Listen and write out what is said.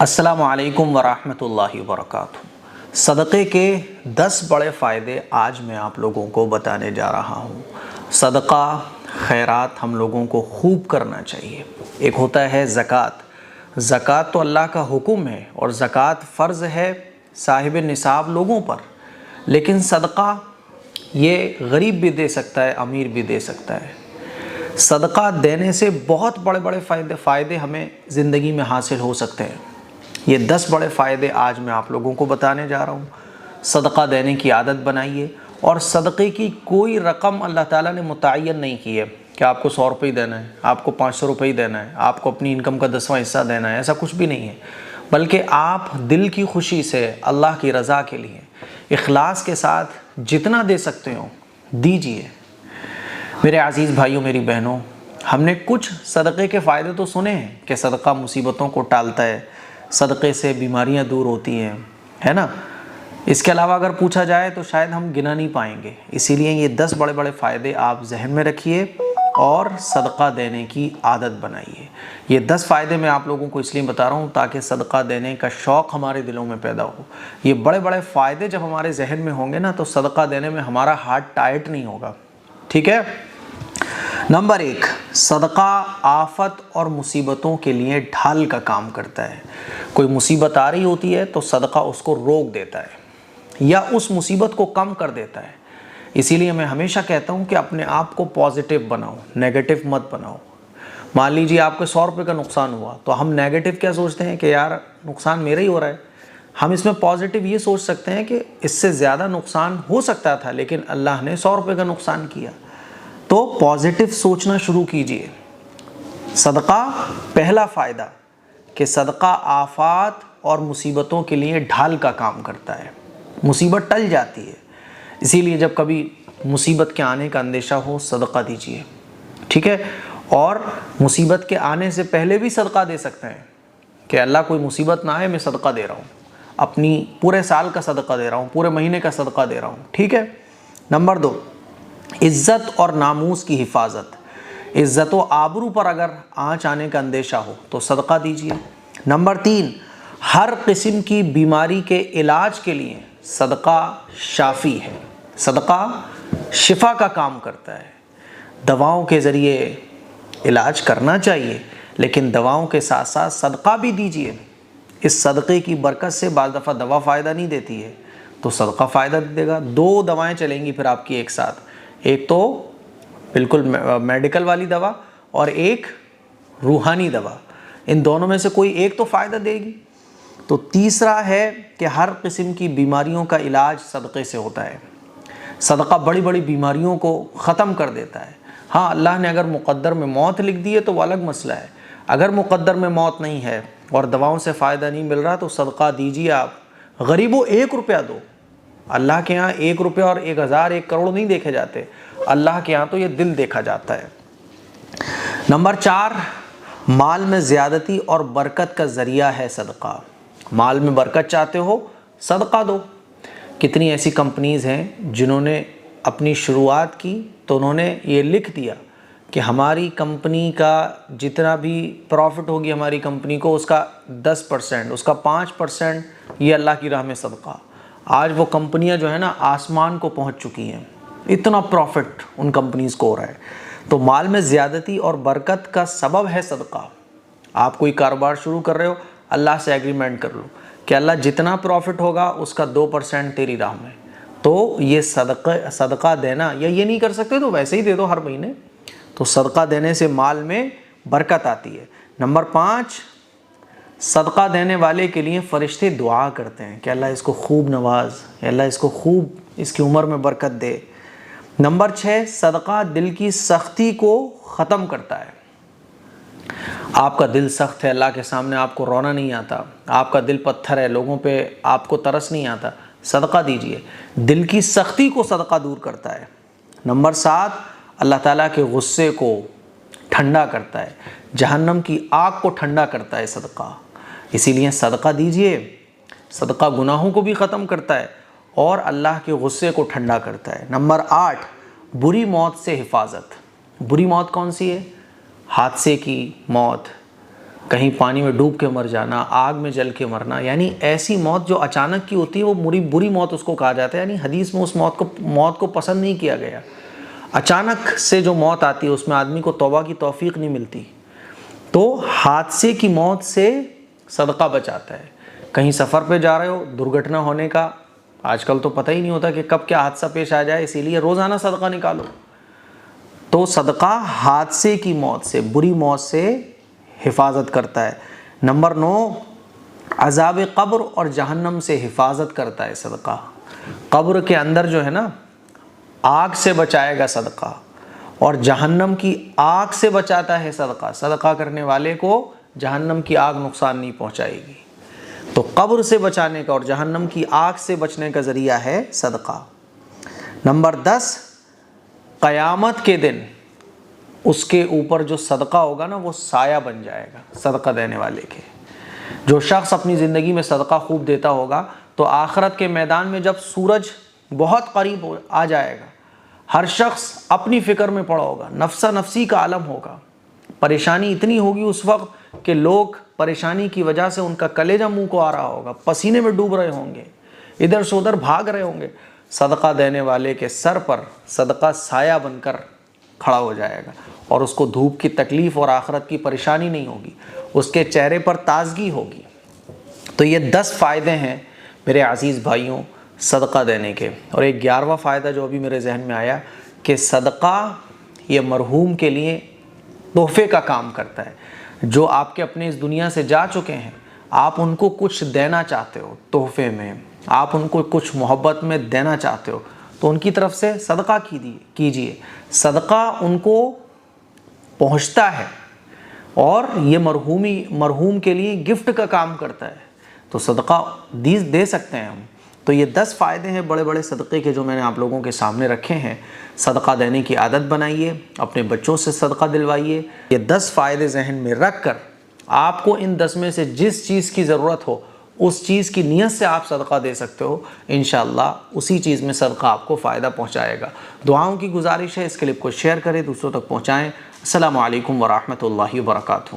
السلام علیکم ورحمۃ اللہ وبرکاتہ۔ صدقے کے 10 بڑے فائدے آج میں آپ لوگوں کو بتانے جا رہا ہوں۔ صدقہ خیرات ہم لوگوں کو خوب کرنا چاہیے۔ ایک ہوتا ہے زکوٰۃ۔ زکوٰۃ تو اللہ کا حکم ہے اور زکوٰۃ فرض ہے صاحب نصاب لوگوں پر، لیکن صدقہ یہ غریب بھی دے سکتا ہے، امیر بھی دے سکتا ہے۔ صدقہ دینے سے بہت بڑے بڑے فائدے ہمیں زندگی میں حاصل ہو سکتے ہیں۔ یہ 10 بڑے فائدے آج میں آپ لوگوں کو بتانے جا رہا ہوں۔ صدقہ دینے کی عادت بنائیے، اور صدقے کی کوئی رقم اللہ تعالیٰ نے متعین نہیں کی ہے کہ آپ کو 100 روپے دینا ہے، آپ کو 500 روپے دینا ہے، آپ کو اپنی انکم کا 10واں حصہ دینا ہے، ایسا کچھ بھی نہیں ہے، بلکہ آپ دل کی خوشی سے اللہ کی رضا کے لیے اخلاص کے ساتھ جتنا دے سکتے ہو دیجیے۔ میرے عزیز بھائیوں، میری بہنوں، ہم نے کچھ صدقے کے فائدے تو سنے ہیں کہ صدقہ مصیبتوں کو ٹالتا ہے، صدقے سے بیماریاں دور ہوتی ہیں، ہے نا؟ اس کے علاوہ اگر پوچھا جائے تو شاید ہم گنا نہیں پائیں گے۔ اسی لیے یہ 10 بڑے بڑے فائدے آپ ذہن میں رکھیے اور صدقہ دینے کی عادت بنائیے۔ یہ 10 فائدے میں آپ لوگوں کو اس لیے بتا رہا ہوں تاکہ صدقہ دینے کا شوق ہمارے دلوں میں پیدا ہو۔ یہ بڑے بڑے فائدے جب ہمارے ذہن میں ہوں گے نا تو صدقہ دینے میں ہمارا ہارٹ ٹائٹ نہیں ہوگا، ٹھیک ہے؟ نمبر 1، صدقہ آفت اور مصیبتوں کے لیے ڈھال کا کام کرتا ہے۔ کوئی مصیبت آ رہی ہوتی ہے تو صدقہ اس کو روک دیتا ہے یا اس مصیبت کو کم کر دیتا ہے۔ اسی لیے میں ہمیشہ کہتا ہوں کہ اپنے آپ کو پازیٹیو بناؤ، نیگیٹو مت بناؤ۔ مان لیجیے آپ کو 100 روپے کا نقصان ہوا تو ہم نیگیٹو کیا سوچتے ہیں کہ یار نقصان میرا ہی ہو رہا ہے۔ ہم اس میں پازیٹیو یہ سوچ سکتے ہیں کہ اس سے زیادہ نقصان ہو سکتا تھا لیکن اللہ نے 100 روپے کا نقصان کیا۔ تو پازیٹیو سوچنا شروع کیجئے۔ صدقہ پہلا فائدہ کہ صدقہ آفات اور مصیبتوں کے لیے ڈھال کا کام کرتا ہے، مصیبت ٹل جاتی ہے۔ اسی لیے جب کبھی مصیبت کے آنے کا اندیشہ ہو صدقہ دیجئے، ٹھیک ہے؟ اور مصیبت کے آنے سے پہلے بھی صدقہ دے سکتے ہیں کہ اللہ کوئی مصیبت نہ آئے، میں صدقہ دے رہا ہوں، اپنی پورے سال کا صدقہ دے رہا ہوں، پورے مہینے کا صدقہ دے رہا ہوں، ٹھیک ہے؟ نمبر 2، عزت اور ناموس کی حفاظت۔ عزت و آبرو پر اگر آنچ آنے کا اندیشہ ہو تو صدقہ دیجیے۔ نمبر 3، ہر قسم کی بیماری کے علاج کے لیے صدقہ شافی ہے۔ صدقہ شفا کا کام کرتا ہے۔ دواؤں کے ذریعے علاج کرنا چاہیے لیکن دواؤں کے ساتھ ساتھ صدقہ بھی دیجیے۔ اس صدقے کی برکت سے بعض دفعہ دوا فائدہ نہیں دیتی ہے تو صدقہ فائدہ دے گا۔ 2 دوائیں چلیں گی پھر آپ کی ایک ساتھ، ایک تو بالکل میڈیکل والی دوا اور ایک روحانی دوا، ان دونوں میں سے کوئی ایک تو فائدہ دے گی۔ تو تیسرا ہے کہ ہر قسم کی بیماریوں کا علاج صدقے سے ہوتا ہے۔ صدقہ بڑی بڑی بیماریوں کو ختم کر دیتا ہے۔ ہاں، اللہ نے اگر مقدر میں موت لکھ دی ہے تو وہ الگ مسئلہ ہے۔ اگر مقدر میں موت نہیں ہے اور دواؤں سے فائدہ نہیں مل رہا تو صدقہ دیجیے۔ آپ غریبوں 1 روپیہ دو۔ اللہ کے ہاں 1 روپیہ اور 1000 1 کروڑ نہیں دیکھے جاتے، اللہ کے ہاں تو یہ دل دیکھا جاتا ہے۔ نمبر 4، مال میں زیادتی اور برکت کا ذریعہ ہے صدقہ۔ مال میں برکت چاہتے ہو صدقہ دو۔ کتنی ایسی کمپنیز ہیں جنہوں نے اپنی شروعات کی تو انہوں نے یہ لکھ دیا کہ ہماری کمپنی کا جتنا بھی پروفٹ ہوگی ہماری کمپنی کو اس کا 10%، اس کا 5% یہ اللہ کی راہ میں صدقہ۔ آج وہ کمپنیاں جو ہے نا آسمان کو پہنچ چکی ہیں، اتنا پروفٹ ان کمپنیز کو ہو رہا ہے۔ تو مال میں زیادتی اور برکت کا سبب ہے صدقہ۔ آپ کوئی کاروبار شروع کر رہے ہو، اللہ سے ایگریمنٹ کر لو کہ اللہ جتنا پروفٹ ہوگا اس کا 2% تیری راہ میں۔ تو یہ صدقہ دینا، یا یہ نہیں کر سکتے تو ویسے ہی دے دو ہر مہینے۔ تو صدقہ دینے سے مال میں برکت آتی ہے۔ نمبر 5، صدقہ دینے والے کے لیے فرشتے دعا کرتے ہیں کہ اللہ اس کو خوب نواز، اللہ اس کو خوب اس کی عمر میں برکت دے۔ نمبر 6، صدقہ دل کی سختی کو ختم کرتا ہے۔ آپ کا دل سخت ہے، اللہ کے سامنے آپ کو رونا نہیں آتا، آپ کا دل پتھر ہے، لوگوں پہ آپ کو ترس نہیں آتا، صدقہ دیجئے۔ دل کی سختی کو صدقہ دور کرتا ہے۔ نمبر 7، اللہ تعالیٰ کے غصے کو ٹھنڈا کرتا ہے، جہنم کی آگ کو ٹھنڈا کرتا ہے صدقہ۔ اسی لیے صدقہ دیجئے۔ صدقہ گناہوں کو بھی ختم کرتا ہے اور اللہ کے غصے کو ٹھنڈا کرتا ہے۔ نمبر 8، بری موت سے حفاظت۔ بری موت کون سی ہے؟ حادثے کی موت، کہیں پانی میں ڈوب کے مر جانا، آگ میں جل کے مرنا، یعنی ایسی موت جو اچانک کی ہوتی ہے وہ بری موت اس کو کہا جاتا ہے. یعنی حدیث میں اس موت کو پسند نہیں کیا گیا. اچانک سے جو موت آتی ہے اس میں آدمی کو توبہ کی توفیق نہیں ملتی. تو حادثے کی موت سے صدقہ بچاتا ہے. کہیں سفر پہ جا رہے ہو، درگھٹنا ہونے کا آج کل تو پتہ ہی نہیں ہوتا کہ کب کیا حادثہ پیش آ جائے، اسی لیے روزانہ صدقہ نکالو. تو صدقہ حادثے کی موت سے، بری موت سے حفاظت کرتا ہے. نمبر 9، عذاب قبر اور جہنم سے حفاظت کرتا ہے صدقہ. قبر کے اندر جو ہے نا آگ سے بچائے گا صدقہ، اور جہنم کی آگ سے بچاتا ہے صدقہ. صدقہ کرنے والے کو جہنم کی آگ نقصان نہیں پہنچائے گی. تو قبر سے بچانے کا اور جہنم کی آگ سے بچنے کا ذریعہ ہے صدقہ. نمبر 10، قیامت کے دن اس کے اوپر جو صدقہ ہوگا نا وہ سایہ بن جائے گا صدقہ دینے والے کے. جو شخص اپنی زندگی میں صدقہ خوب دیتا ہوگا تو آخرت کے میدان میں جب سورج بہت قریب آ جائے گا، ہر شخص اپنی فکر میں پڑا ہوگا، نفسا نفسی کا عالم ہوگا. پریشانی اتنی ہوگی اس وقت کہ لوگ پریشانی کی وجہ سے ان کا کلیجہ منہ کو آ رہا ہوگا، پسینے میں ڈوب رہے ہوں گے، ادھر سے ادھر بھاگ رہے ہوں گے. صدقہ دینے والے کے سر پر صدقہ سایہ بن کر کھڑا ہو جائے گا، اور اس کو دھوپ کی تکلیف اور آخرت کی پریشانی نہیں ہوگی، اس کے چہرے پر تازگی ہوگی. تو یہ 10 فائدے ہیں میرے عزیز بھائیوں صدقہ دینے کے. اور ایک 11واں فائدہ جو ابھی میرے ذہن میں آیا کہ صدقہ یہ مرحوم کے لیے تحفے کا کام کرتا ہے. جو آپ کے اپنے اس دنیا سے جا چکے ہیں، آپ ان کو کچھ دینا چاہتے ہو تحفے میں، آپ ان کو کچھ محبت میں دینا چاہتے ہو، تو ان کی طرف سے صدقہ کیجیے. صدقہ ان کو پہنچتا ہے اور یہ مرحوم کے لیے گفٹ کا کام کرتا ہے. تو صدقہ دے سکتے ہیں ہم. تو یہ 10 فائدے ہیں بڑے بڑے صدقے کے جو میں نے آپ لوگوں کے سامنے رکھے ہیں. صدقہ دینے کی عادت بنائیے، اپنے بچوں سے صدقہ دلوائیے. یہ 10 فائدے ذہن میں رکھ کر آپ کو ان 10 میں سے جس چیز کی ضرورت ہو اس چیز کی نیت سے آپ صدقہ دے سکتے ہو. انشاءاللہ اسی چیز میں صدقہ آپ کو فائدہ پہنچائے گا. دعاؤں کی گزارش ہے اس کلپ کو شیئر کریں، دوسروں تک پہنچائیں. السلام علیکم ورحمۃ اللہ وبرکاتہ.